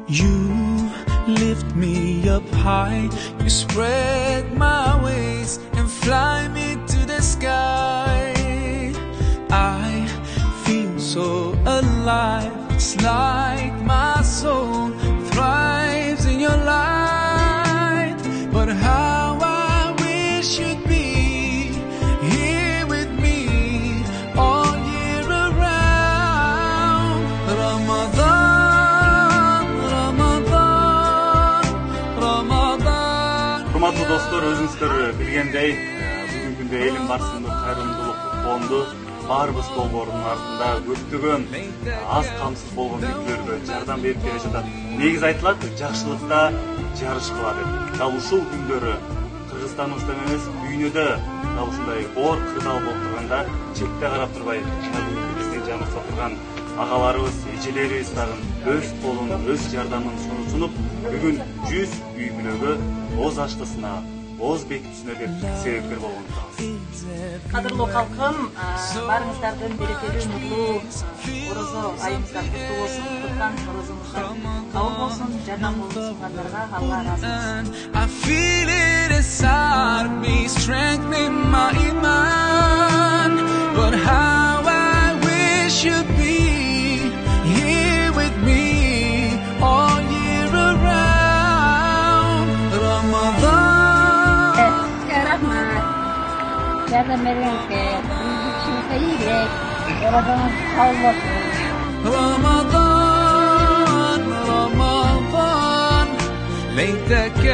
You lift me up high, you spread my wings and fly me to the sky. I feel so alive, it's like my soul thrives in your light. But how I wish you'd be here with me all year around. Ramadan, Урматтуу достор, өзүңүздөр билгендей, бүгүнкү күндө элим барысындын кайрымдуулук фонду баарыбыз долбоорунун артында көптөгөн аз камсыз болгон үйлөргө жардам берип келе жатат. Негизи айтылат, жакшылыкта жарыш кыла деп. Дал ушул күндөрү Кыргызстаныбыздан эмес, дүйнөдө дал ушундай оор кырдаал болуп турганда четте карап турбай, биздин жаныбызда турган агаларыбыз, эжелерибиз дагы өз колун, өз жардамын сунуп, бүгүн 100 үй бүлөгө оз аштысына, оз бекитүүсүнө деп себепкер болгон турабыз. Кадырлуу калкым, барыңыздардын берекелүү, нурлуу орозо айыңыздар куттуу болсун, туткан орозоңуздар кабыл болсун, жардам болуп сунгандарга Алла ыраазы болсун. I feel it inside me, strengthening my iman. But how I wish you'd be here with me all year around. Ramadan. Rahmat. Yardım verin ki bizim için iyilik. Oradan kabul olsun. Ramadan, Ramadan, ليتك